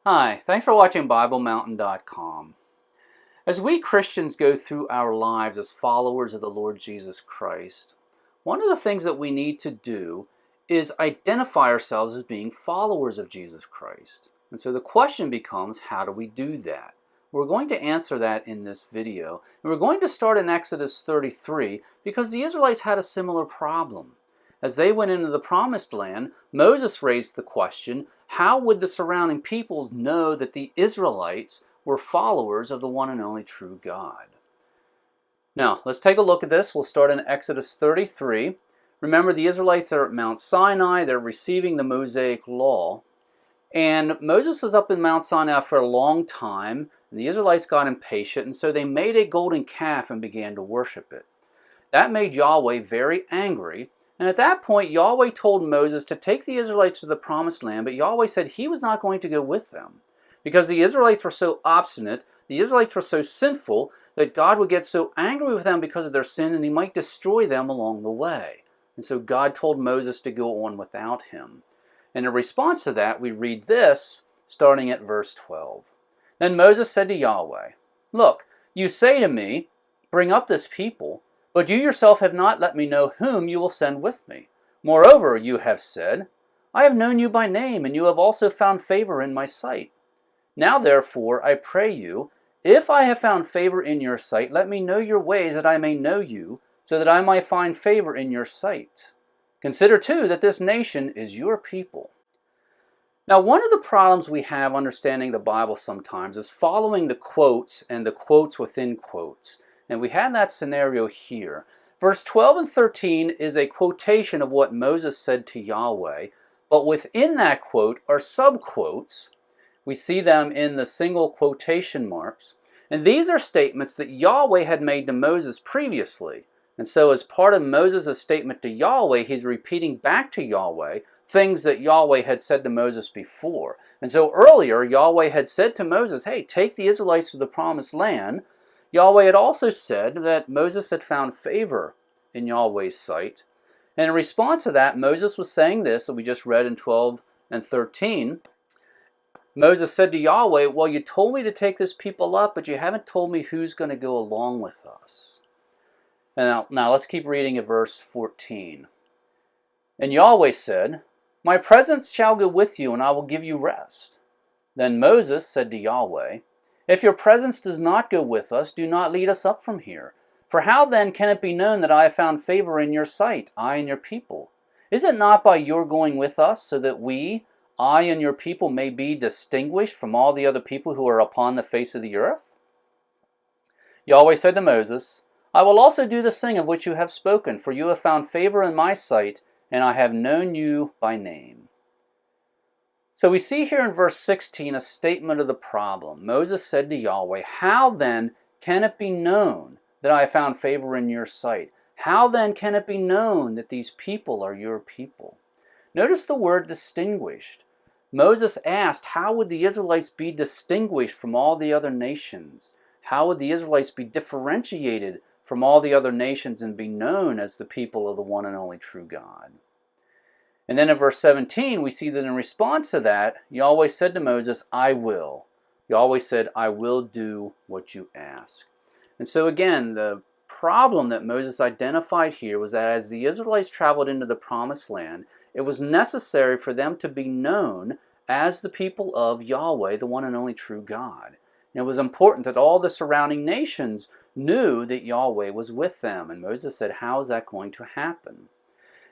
Hi, thanks for watching BibleMountain.com. As we Christians go through our lives as followers of the Lord Jesus Christ, one of the things that we need to do is identify ourselves as being followers of Jesus Christ. And so the question becomes, how do we do that? We're going to answer that in this video. And we're going to start in Exodus 33 because the Israelites had a similar problem. As they went into the Promised Land, Moses raised the question, how would the surrounding peoples know that the Israelites were followers of the one and only true God? Now, let's take a look at this. We'll start in Exodus 33. Remember, the Israelites are at Mount Sinai. They're receiving the Mosaic Law. And Moses was up in Mount Sinai for a long time, and the Israelites got impatient, and so they made a golden calf and began to worship it. That made Yahweh very angry. And at that point, Yahweh told Moses to take the Israelites to the Promised Land, but Yahweh said he was not going to go with them. Because the Israelites were so obstinate, the Israelites were so sinful, that God would get so angry with them because of their sin, and he might destroy them along the way. And so God told Moses to go on without him. And in response to that, we read this, starting at verse 12. Then Moses said to Yahweh, "Look, you say to me, 'Bring up this people,' but you yourself have not let me know whom you will send with me. Moreover, you have said, 'I have known you by name, and you have also found favor in my sight.' Now therefore, I pray you, if I have found favor in your sight, let me know your ways that I may know you, so that I might find favor in your sight. Consider too that this nation is your people." Now, one of the problems we have understanding the Bible sometimes is following the quotes and the quotes within quotes. And we had that scenario here. Verse 12 and 13 is a quotation of what Moses said to Yahweh, but within that quote are subquotes. We see them in the single quotation marks. And these are statements that Yahweh had made to Moses previously. And so as part of Moses' statement to Yahweh, he's repeating back to Yahweh things that Yahweh had said to Moses before. And so earlier, Yahweh had said to Moses, hey, take the Israelites to the Promised Land. Yahweh had also said that Moses had found favor in Yahweh's sight. And in response to that, Moses was saying this that we just read in 12 and 13. Moses said to Yahweh, well, you told me to take this people up, but you haven't told me who's going to go along with us. And now let's keep reading at verse 14. And Yahweh said, "My presence shall go with you, and I will give you rest." Then Moses said to Yahweh, "If your presence does not go with us, do not lead us up from here. For how then can it be known that I have found favor in your sight, I and your people? Is it not by your going with us, so that we, I and your people, may be distinguished from all the other people who are upon the face of the earth?" Yahweh said to Moses, "I will also do this thing of which you have spoken, for you have found favor in my sight, and I have known you by name." So we see here in verse 16 a statement of the problem. Moses said to Yahweh, how then can it be known that I have found favor in your sight? How then can it be known that these people are your people? Notice the word distinguished. Moses asked, how would the Israelites be distinguished from all the other nations? How would the Israelites be differentiated from all the other nations and be known as the people of the one and only true God? And then in verse 17, we see that in response to that, Yahweh said to Moses, I will. Yahweh said, I will do what you ask. And so again, the problem that Moses identified here was that as the Israelites traveled into the Promised Land, it was necessary for them to be known as the people of Yahweh, the one and only true God. And it was important that all the surrounding nations knew that Yahweh was with them. And Moses said, how is that going to happen?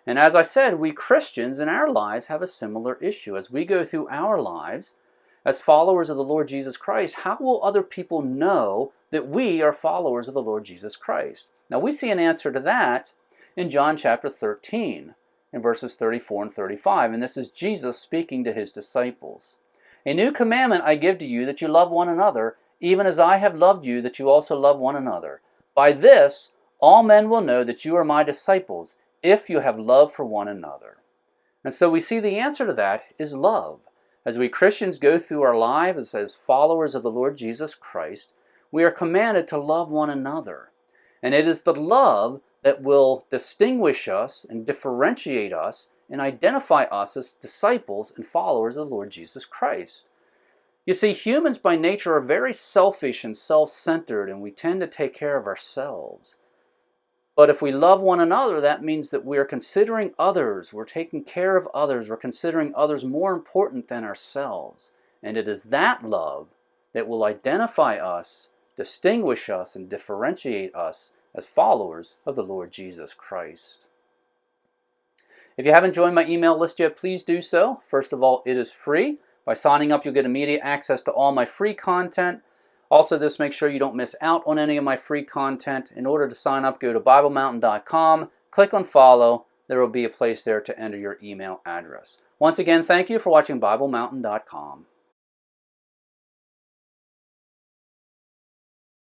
And as I said, we Christians in our lives have a similar issue. As we go through our lives as followers of the Lord Jesus Christ, how will other people know that we are followers of the Lord Jesus Christ? Now we see an answer to that in John chapter 13, in verses 34 and 35. And this is Jesus speaking to his disciples. A new commandment I give to you, that you love one another, even as I have loved you, that you also love one another. By this, all men will know that you are my disciples, if you have love for one another. And so we see the answer to that is love. As we Christians go through our lives as followers of the Lord Jesus Christ, we are commanded to love one another. And it is the love that will distinguish us and differentiate us and identify us as disciples and followers of the Lord Jesus Christ. You see, humans by nature are very selfish and self-centered, and we tend to take care of ourselves. But if we love one another, that means that we're considering others, we're taking care of others, we're considering others more important than ourselves. And it is that love that will identify us, distinguish us, and differentiate us as followers of the Lord Jesus Christ. If you haven't joined my email list yet, please do so. First of all, it is free. By signing up, you'll get immediate access to all my free content. Also, this makes sure you don't miss out on any of my free content. In order to sign up, go to BibleMountain.com, click on follow. There will be a place there to enter your email address. Once again, thank you for watching BibleMountain.com.